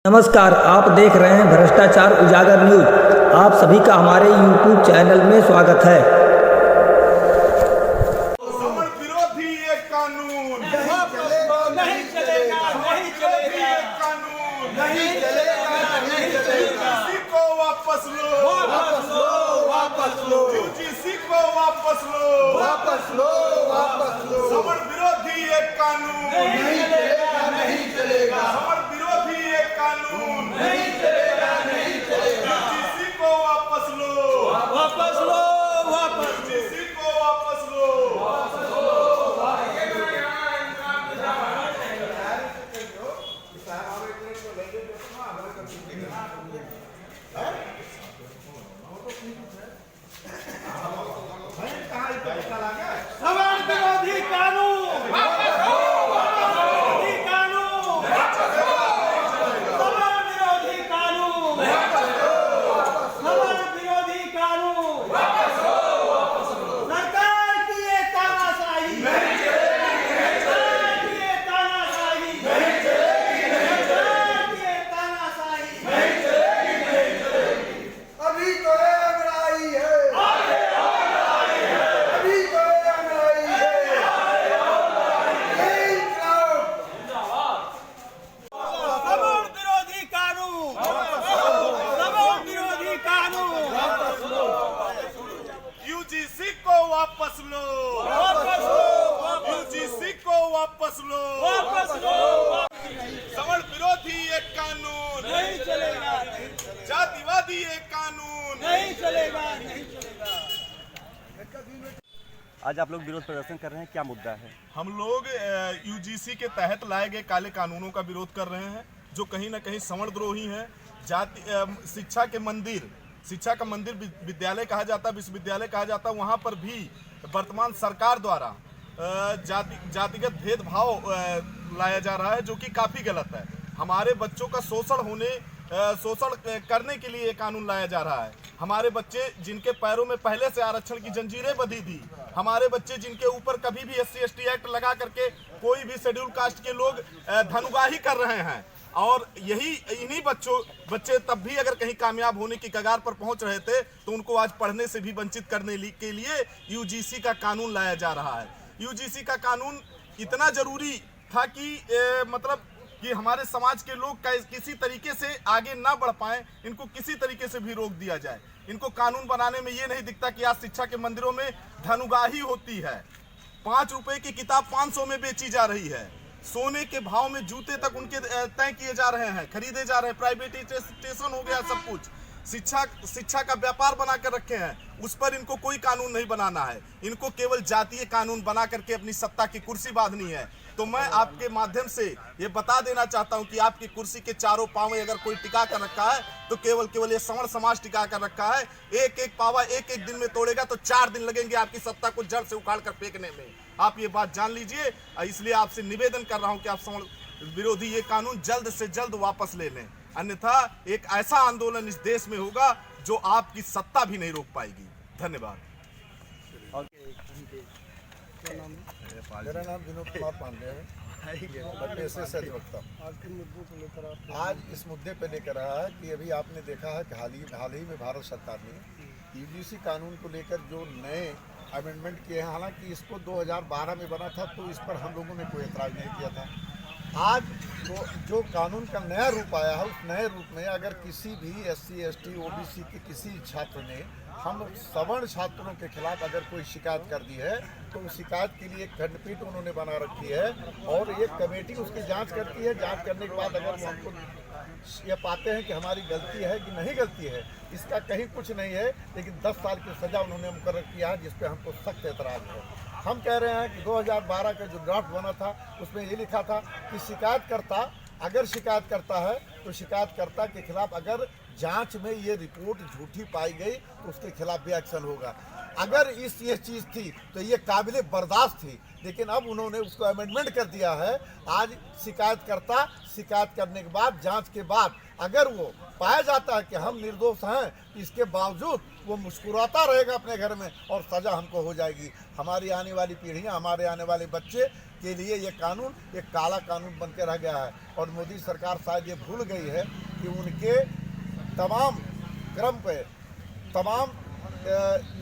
नमस्कार, आप देख रहे हैं भ्रष्टाचार उजागर न्यूज। आप सभी का हमारे YouTube चैनल में स्वागत है। समर विरोधी एक कानून नहीं चलेगा, नहीं चलेगा, कानून नहीं चलेगा, नहीं चलेगा। यूजीसी को वापस लो, वापस लो, वापस लो, यूजीसी को वापस लो, वापस लो, वापस लो। समर विरोधी एक कानून नहीं चलेगा, नहीं चलेगा, समर विरोधी एक कानून नहीं चलेगा, नहीं चलेगा। यूजीसी को वापस लो, वापस लो, वापस लो। यूजीसी को वापस लो। समान विरोधी कानून, विरोधी कानून, समान विरोधी कानून, समान विरोधी कानून। सरकार की ये तानाशाही, सरकार की ये तानाशाही, सरकार की ये तानाशाही। अभी तो अंगड़ाई है, अभी तो अंगड़ाई है। यही इंकलाब समान विरोधी कानून, समान विरोधी कानून। यूजीसी को वापस लो, वापस लो, यूजीसी को वापस लो। वापस लो। समर विरोधी एक कानून नहीं चलेगा, जातिवादी एक कानून नहीं चलेगा, नहीं चलेगा। आज आप लोग विरोध प्रदर्शन कर रहे हैं, क्या मुद्दा है? हम लोग यूजीसी के तहत लाए गए काले कानूनों का विरोध कर रहे हैं, जो कहीं ना कहीं सवर्णद्रोही हैं। शिक्षा का मंदिर विद्यालय कहा जाता है, विश्वविद्यालय कहा जाता है, वहाँ पर भी वर्तमान सरकार द्वारा जातिगत भेदभाव लाया जा रहा है, जो कि काफ़ी गलत है। हमारे बच्चों का शोषण करने के लिए ये कानून लाया जा रहा है। हमारे बच्चे जिनके पैरों में पहले से आरक्षण की जंजीरें बंधी थी, हमारे बच्चे जिनके ऊपर कभी भी SC/ST एक्ट लगा करके कोई भी शेड्यूल कास्ट के लोग धनुगाही कर रहे हैं, और इन्हीं बच्चे तब भी अगर कहीं कामयाब होने की कगार पर पहुंच रहे थे, तो उनको आज पढ़ने से भी वंचित करने के लिए यूजीसी का कानून लाया जा रहा है। यूजीसी का कानून इतना जरूरी था कि कि हमारे समाज के लोग किसी तरीके से आगे ना बढ़ पाए, इनको किसी तरीके से भी रोक दिया जाए। इनको कानून बनाने में ये नहीं दिखता कि आज शिक्षा के मंदिरों में धनुगाही होती है। 5 रुपए की किताब 500 में बेची जा रही है। सोने के भाव में जूते तक उनके तय किए जा रहे हैं, खरीदे जा रहे हैं। प्राइवेटाइजेशन हो गया सब कुछ। शिक्षा का व्यापार बना कर रखे हैं, उस पर इनको कोई कानून नहीं बनाना है। इनको केवल जातीय कानून बना करके अपनी सत्ता की कुर्सी बांधनी है। तो मैं आपके माध्यम से ये बता देना चाहता हूं कि आपकी कुर्सी के चारों पांव अगर कोई टिका कर रखा है, तो केवल ये सवर्ण समाज टिका कर रखा है। एक पावा एक दिन में तोड़ेगा तो 4 दिन लगेंगे आपकी सत्ता को जड़ से उखाड़ कर फेंकने में। आप ये बात जान लीजिए। इसलिए आपसे निवेदन कर रहा हूं कि आप सवर्ण विरोधी ये कानून जल्द से जल्द वापस ले लें, अन्यथा एक ऐसा आंदोलन इस देश में होगा जो आपकी सत्ता भी नहीं रोक पाएगी। धन्यवाद। मेरा नाम विनोद कुमार पांडे है, मैं पेशे से अधिवक्ता। आज इस मुद्दे पे लेकर आया है कि अभी आपने देखा है कि हाल ही में भारत सरकार ने यूजीसी कानून को लेकर जो नए अमेंडमेंट किए हैं, हालांकि इसको 2012 में बना था, तो इस पर हम लोगों ने कोई एतराज़ नहीं किया था। आज तो जो कानून का नया रूप आया है, उस नए रूप में अगर किसी भी SC/ST OBC के किसी छात्र ने हम सवर्ण छात्रों के खिलाफ अगर कोई शिकायत कर दी है, तो उस शिकायत के लिए एक खंडपीठ उन्होंने बना रखी है, और एक कमेटी उसकी जांच करती है। जांच करने के बाद अगर वो हमको ये पाते हैं कि हमारी गलती है कि नहीं गलती है, इसका कहीं कुछ नहीं है, लेकिन 10 साल की सज़ा उन्होंने मुकर्रर किया है, जिस पर हमको सख्त एतराज़ है। हम कह रहे हैं कि 2012 का जो ड्राफ्ट बना था, उसमें ये लिखा था कि शिकायतकर्ता अगर शिकायत करता है, तो शिकायतकर्ता के खिलाफ अगर जांच में ये रिपोर्ट झूठी पाई गई, तो उसके खिलाफ भी एक्शन होगा। अगर ये चीज़ थी तो ये काबिल बर्दाश्त थी, लेकिन अब उन्होंने उसको अमेंडमेंट कर दिया है। आज शिकायतकर्ता शिकायत करने के बाद, जांच के बाद अगर वो पाया जाता है कि हम निर्दोष हैं, इसके बावजूद वो मुस्कुराता रहेगा अपने घर में और सज़ा हमको हो जाएगी। हमारी आने वाली पीढ़ियाँ, हमारे आने वाले बच्चे के लिए ये कानून एक काला कानून बन के रह गया है। और मोदी सरकार शायद ये भूल गई है कि उनके तमाम क्रम पे, तमाम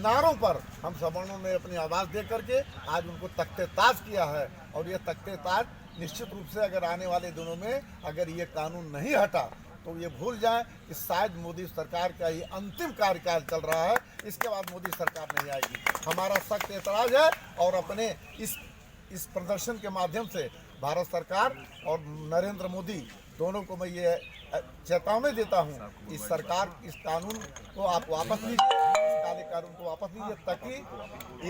नारों पर हम सवर्णों ने अपनी आवाज़ दे करके आज उनको तख्ते ताज किया है। और ये तख्ते ताज निश्चित रूप से अगर आने वाले दिनों में अगर ये कानून नहीं हटा तो ये भूल जाएं कि शायद मोदी सरकार का ये अंतिम कार्यकाल चल रहा है, इसके बाद मोदी सरकार नहीं आएगी। हमारा सख्त एतराज़ है और अपने इस प्रदर्शन के माध्यम से भारत सरकार और नरेंद्र मोदी दोनों को मैं ये चेतावनी देता हूँ, इस सरकार इस कानून को आप वापस लीजिए, इस काले कानून को वापस लीजिए, ताकि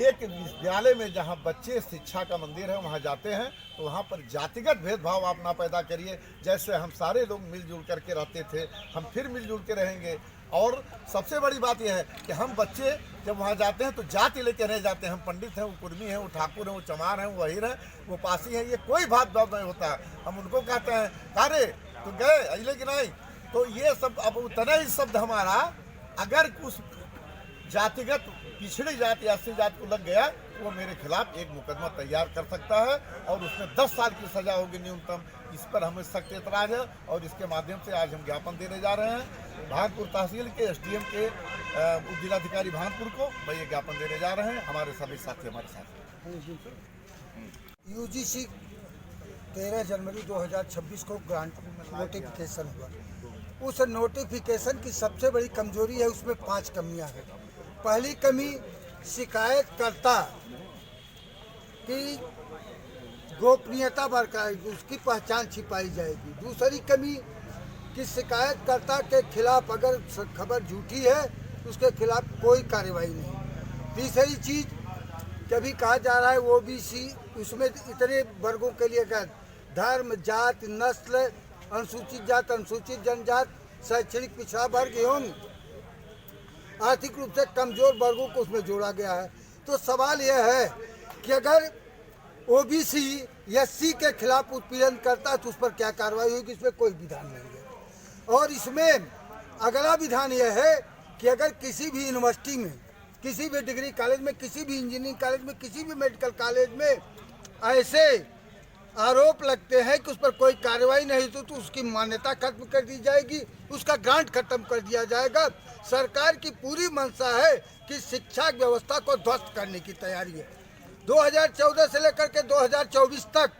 एक विद्यालय में जहाँ बच्चे शिक्षा का मंदिर है वहाँ जाते हैं तो वहाँ पर जातिगत भेदभाव आप ना पैदा करिए। जैसे हम सारे लोग मिलजुल करके रहते थे, हम फिर मिलजुल के रहेंगे। और सबसे बड़ी बात यह है कि हम बच्चे जब वहाँ जाते हैं तो जाति लेके नहीं जाते हैं। हम पंडित हैं, वो कुर्मी हैं, वो ठाकुर हैं, वो चमार हैं, वो अहिर हैं, वो पासी हैं, ये कोई भेदभाव नहीं होता है। हम उनको कहते हैं कारे तो गए अले कि नहीं, तो ये सब अब उतना ही शब्द हमारा अगर उस जातिगत पिछड़ी जाति या एससी जाति को लग गया तो वो मेरे खिलाफ एक मुकदमा तैयार कर सकता है और उसमें 10 साल की सजा होगी न्यूनतम। इस पर हमें सख्त एतराज़ है और इसके माध्यम से आज हम ज्ञापन देने जा रहे हैं भागपुर तहसील के SDM के उप जिलाधिकारी भागपुर को मैं ये ज्ञापन देने जा रहे हैं। हमारे सभी साथी हमारे साथ UGC 13 जनवरी 2026 को ग्रांट नोटिफिकेशन हुआ। उस नोटिफिकेशन की सबसे बड़ी कमजोरी है, उसमें 5 कमियां हैं। पहली कमी, शिकायतकर्ता की गोपनीयता बरकरार, उसकी पहचान छिपाई जाएगी। दूसरी कमी कि शिकायतकर्ता के खिलाफ अगर खबर झूठी है तो उसके खिलाफ कोई कार्रवाई नहीं। तीसरी चीज़, कभी कहा जा रहा है OBC, उसमें इतने वर्गों के लिए क्या, धर्म, जात, नस्ल, अनुसूचित जात, अनुसूचित जनजात, शैक्षणिक पिछड़ा वर्ग एवं आर्थिक रूप से कमजोर वर्गों को उसमें जोड़ा गया है। तो सवाल यह है कि अगर OBC SC के खिलाफ उत्पीड़न करता है तो उस पर क्या कार्रवाई होगी, इसमें कोई विधान नहीं है। और इसमें अगला विधान यह है कि अगर किसी भी यूनिवर्सिटी में, किसी भी डिग्री कॉलेज में, किसी भी इंजीनियरिंग कॉलेज में, किसी भी मेडिकल कॉलेज में ऐसे आरोप लगते हैं कि उस पर कोई कार्रवाई नहीं तो उसकी मान्यता खत्म कर दी जाएगी, उसका ग्रांट खत्म कर दिया जाएगा। सरकार की पूरी मंशा है कि शिक्षा व्यवस्था को ध्वस्त करने की तैयारी है। 2014 से लेकर के 2024 तक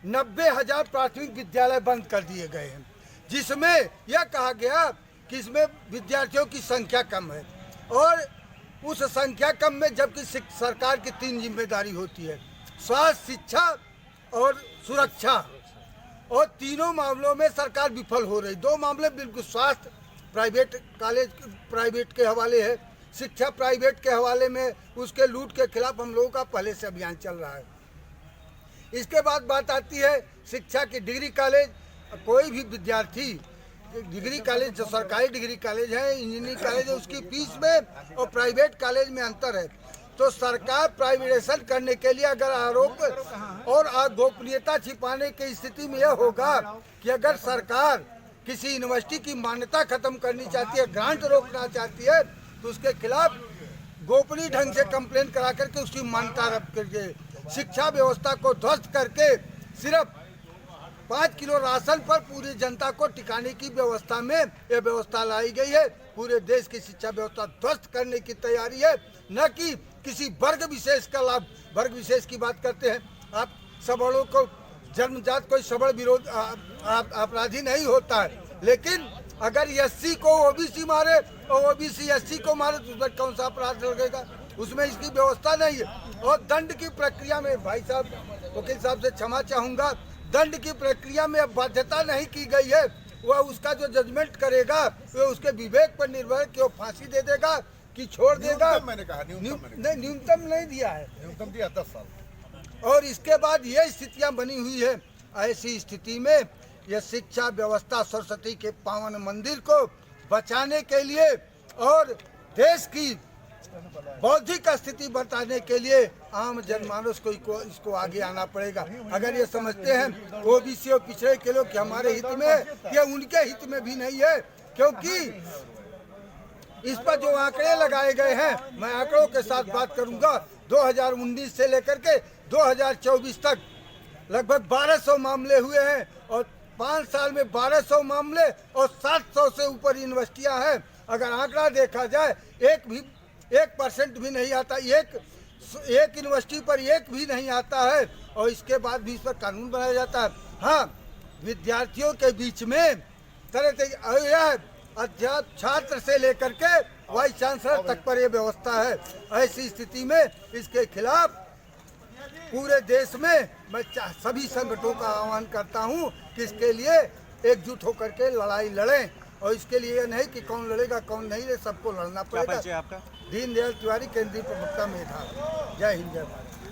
90,000 प्राथमिक विद्यालय बंद कर दिए गए हैं, जिसमें यह कहा गया कि इसमें विद्यार्थियों की संख्या कम है। और उस संख्या कम में जबकि सरकार की 3 जिम्मेदारी होती है, स्वास्थ्य, शिक्षा और सुरक्षा, और तीनों मामलों में सरकार विफल हो रही। 2 मामले बिल्कुल, स्वास्थ्य प्राइवेट कॉलेज प्राइवेट के हवाले है, शिक्षा प्राइवेट के हवाले में उसके लूट के खिलाफ हम लोगों का पहले से अभियान चल रहा है। इसके बाद बात आती है शिक्षा की। डिग्री कॉलेज, कोई भी विद्यार्थी डिग्री कॉलेज, जो सरकारी डिग्री कॉलेज है, इंजीनियरिंग कॉलेज है, उसकी फीस में और प्राइवेट कॉलेज में अंतर है। तो सरकार प्राइवेटाइजेशन करने के लिए अगर आरोप और गोपनीयता छिपाने की स्थिति में यह होगा कि अगर सरकार किसी यूनिवर्सिटी की मान्यता खत्म करनी चाहती है, ग्रांट रोकना चाहती है, तो उसके खिलाफ गोपनीय ढंग से कंप्लेन करा करके उसकी मान्यता रद्द करके शिक्षा व्यवस्था को ध्वस्त करके सिर्फ 5 किलो राशन पर पूरी जनता को टिकाने की व्यवस्था में यह व्यवस्था लाई गई है। पूरे देश की शिक्षा व्यवस्था ध्वस्त करने की तैयारी है, न कि किसी वर्ग विशेष का लाभ। वर्ग विशेष की बात करते हैं आप, सवर्णों को जन्मजात कोई सवर्ण विरोध अपराधी नहीं होता है, लेकिन अगर SC को OBC मारे और OBC SC को मारे तो उस पर कौन सा अपराध लगेगा, उसमें इसकी व्यवस्था नहीं है। और दंड की प्रक्रिया में, भाई साहब, वकील साहब से क्षमा चाहूँगा, दंड की प्रक्रिया में अब बाध्यता नहीं की गई है। वह उसका जो जजमेंट करेगा वह उसके विवेक पर निर्भर है कि वो फांसी दे देगा कि छोड़ देगा। मैंने कहा न्यूनतम नहीं दिया है, न्यूनतम दिया 10 साल। और इसके बाद ये स्थितियां बनी हुई है। ऐसी स्थिति में यह शिक्षा व्यवस्था सरस्वती के पावन मंदिर को बचाने के लिए और देश की बौद्धिक स्थिति बताने के लिए आम जनमानस को इसको आगे आना पड़ेगा। अगर ये समझते हैं OBC और पिछड़े के लोग कि हमारे हित में, ये उनके हित में भी नहीं है, क्योंकि इस पर जो आंकड़े लगाए गए हैं, मैं आंकड़ों के साथ बात करूंगा, 2019 से लेकर के 2024 तक लगभग 1200 मामले हुए हैं और 5 साल में 1200 मामले और 700 से ऊपर यूनिवर्सिटियां हैं। अगर आंकड़ा देखा जाए 1% भी नहीं आता, एक यूनिवर्सिटी पर एक भी नहीं आता है और इसके बाद भी इस पर कानून बनाया जाता है। हाँ, विद्यार्थियों के बीच में तरह तरह अध्यापक छात्र से लेकर के वाइस चांसलर तक पर यह व्यवस्था है। ऐसी स्थिति में इसके खिलाफ पूरे देश में मैं सभी संगठनों का आह्वान करता हूं कि इसके लिए एकजुट होकर के लड़ाई लड़ें और इसके लिए यह नहीं कि कौन लड़ेगा कौन नहीं लड़े, सबको लड़ना क्या पड़ेगा। परिचय आपका? दीनदयाल तिवारी, केंद्रीय प्रवक्ता मेधावी। जय हिंद, जय भारत।